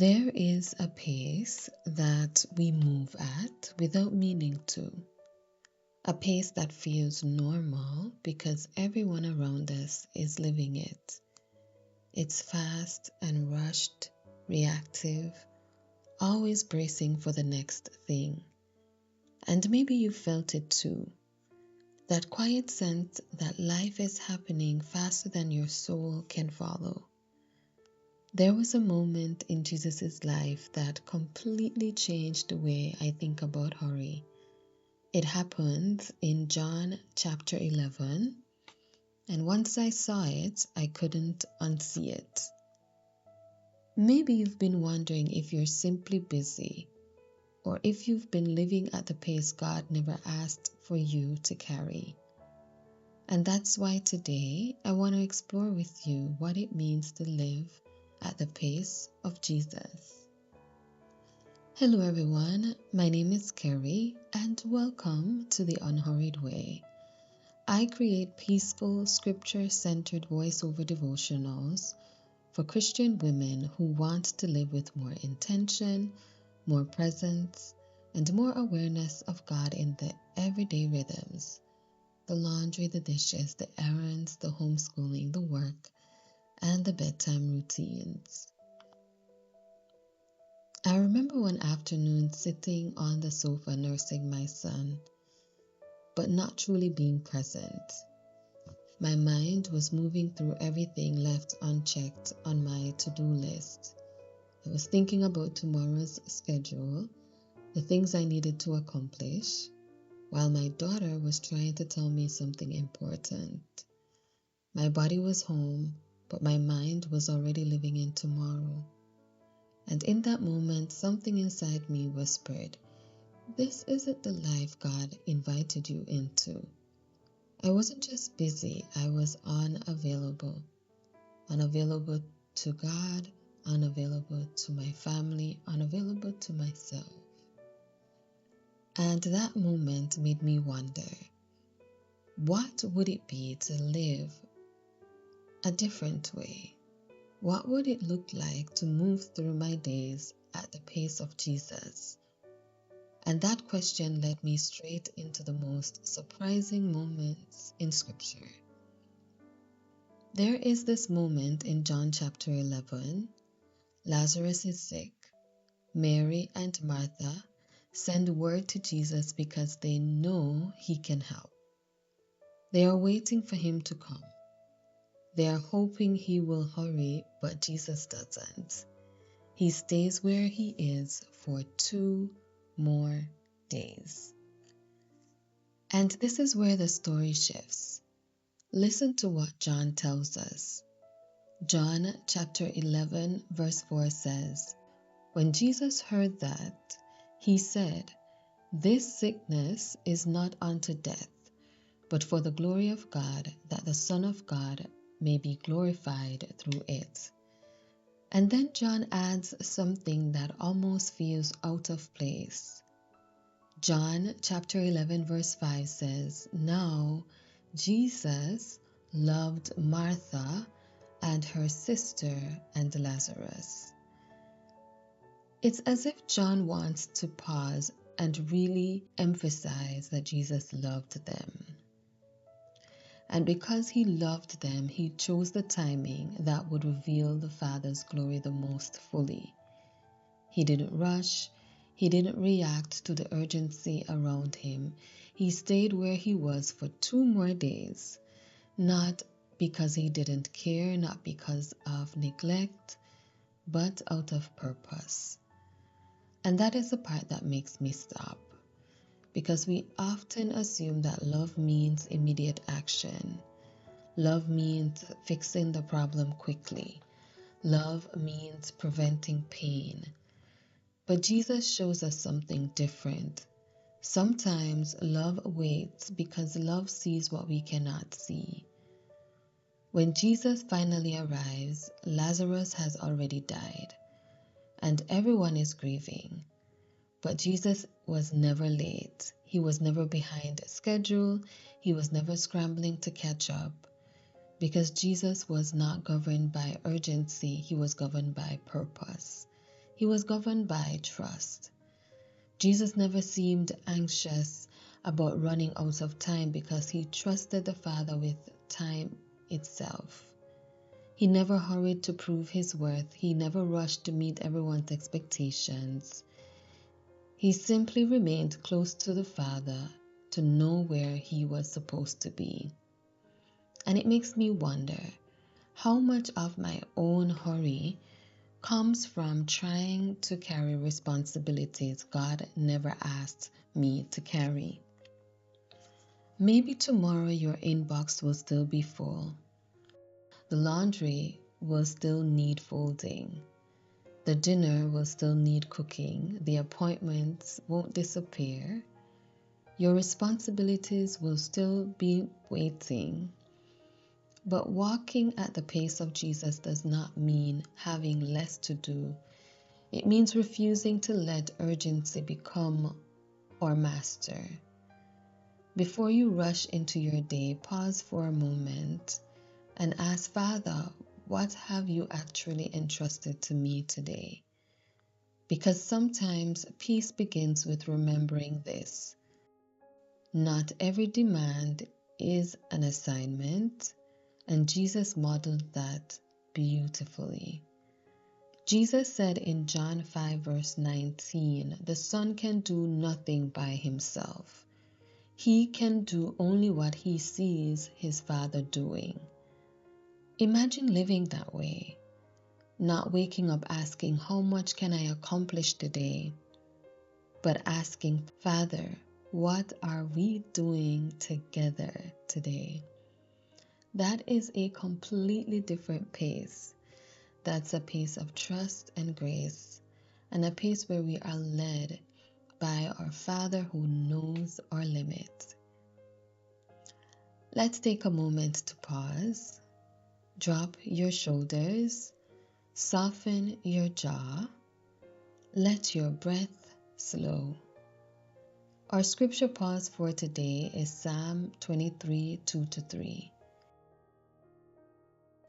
There is a pace that we move at without meaning to, a pace that feels normal because everyone around us is living it. It's fast and rushed, reactive, always bracing for the next thing. And maybe you felt it too, that quiet sense that life is happening faster than your soul can follow. There was a moment in Jesus' life that completely changed the way I think about hurry. It happened in John chapter 11, and once I saw it, I couldn't unsee it. Maybe you've been wondering if you're simply busy, or if you've been living at the pace God never asked for you to carry. And that's why today I want to explore with you what it means to live at the pace of Jesus. Hello everyone, my name is Carrie and welcome to the Unhurried Way. I create peaceful, scripture-centered voiceover devotionals for Christian women who want to live with more intention, more presence, and more awareness of God in the everyday rhythms. The laundry, the dishes, the errands, the homeschooling, the work, and the bedtime routines. I remember one afternoon sitting on the sofa nursing my son, but not truly being present. My mind was moving through everything left unchecked on my to-do list. I was thinking about tomorrow's schedule, the things I needed to accomplish, while my daughter was trying to tell me something important. My body was home, but my mind was already living in tomorrow. And in that moment, something inside me whispered, "This isn't the life God invited you into." I wasn't just busy, I was unavailable. Unavailable to God, unavailable to my family, unavailable to myself. And that moment made me wonder, what would it be to live a different way? What would it look like to move through my days at the pace of Jesus? And that question led me straight into the most surprising moments in Scripture. There is this moment in John chapter 11. Lazarus is sick. Mary and Martha send word to Jesus because they know he can help. They are waiting for him to come. They are hoping he will hurry, but Jesus doesn't. He stays where he is for 2 more days. And this is where the story shifts. Listen to what John tells us. John chapter 11 verse 4 says, "When Jesus heard that, he said, 'This sickness is not unto death, but for the glory of God, that the Son of God may be glorified through it.'" And then John adds something that almost feels out of place. John chapter 11 verse 5 says, "Now Jesus loved Martha and her sister and Lazarus." It's as if John wants to pause and really emphasize that Jesus loved them. And because he loved them, he chose the timing that would reveal the Father's glory the most fully. He didn't rush. He didn't react to the urgency around him. He stayed where he was for 2 more days, not because he didn't care, not because of neglect, but out of purpose. And that is the part that makes me stop, because we often assume that love means immediate action. Love means fixing the problem quickly. Love means preventing pain. But Jesus shows us something different. Sometimes love waits because love sees what we cannot see. When Jesus finally arrives, Lazarus has already died, and everyone is grieving. But Jesus was never late. He was never behind schedule. He was never scrambling to catch up. Because Jesus was not governed by urgency, he was governed by purpose. He was governed by trust. Jesus never seemed anxious about running out of time because he trusted the Father with time itself. He never hurried to prove his worth. He never rushed to meet everyone's expectations. He simply remained close to the Father to know where he was supposed to be. And it makes me wonder how much of my own hurry comes from trying to carry responsibilities God never asked me to carry. Maybe tomorrow your inbox will still be full. The laundry will still need folding. The dinner will still need cooking. The appointments won't disappear. Your responsibilities will still be waiting. But walking at the pace of Jesus does not mean having less to do. It means refusing to let urgency become our master. Before you rush into your day, pause for a moment and ask, Father, what have you actually entrusted to me today? Because sometimes peace begins with remembering this. Not every demand is an assignment, and Jesus modeled that beautifully. Jesus said in John 5 verse 19, the Son can do nothing by himself. He can do only what he sees his Father doing. Imagine living that way, not waking up asking, how much can I accomplish today? But asking, Father, what are we doing together today? That is a completely different pace. That's a pace of trust and grace, and a pace where we are led by our Father who knows our limits. Let's take a moment to pause, drop your shoulders, soften your jaw, let your breath slow. Our scripture pause for today is Psalm 23, 2-3.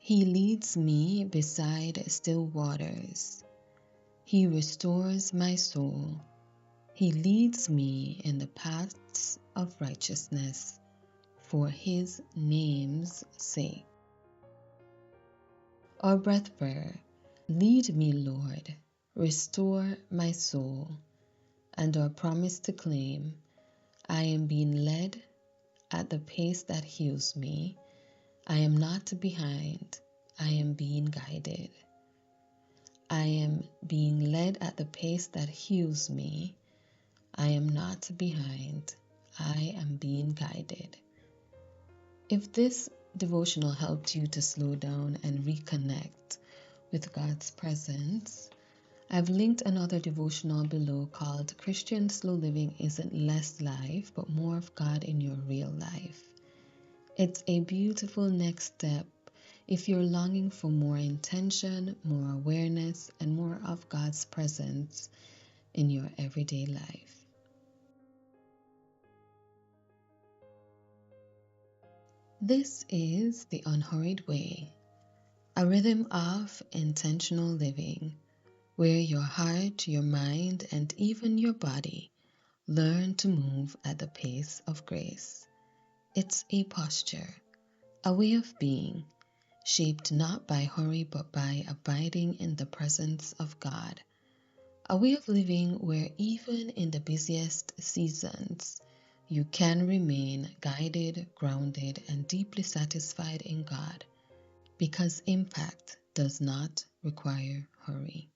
He leads me beside still waters. He restores my soul. He leads me in the paths of righteousness for his name's sake. Our breath prayer. Lead me, Lord. Restore my soul. And our promise to claim, I am being led at the pace that heals me. I am not behind. I am being guided. I am being led at the pace that heals me. I am not behind. I am being guided. If this devotional helped you to slow down and reconnect with God's presence, I've linked another devotional below called Christian Slow Living Isn't Less Life, but More of God in Your Real Life. It's a beautiful next step if you're longing for more intention, more awareness, and more of God's presence in your everyday life. This is the Unhurried Way, a rhythm of intentional living, where your heart, your mind, and even your body learn to move at the pace of grace. It's a posture, a way of being, shaped not by hurry but by abiding in the presence of God. A way of living where even in the busiest seasons, you can remain guided, grounded, and deeply satisfied in God, because impact does not require hurry.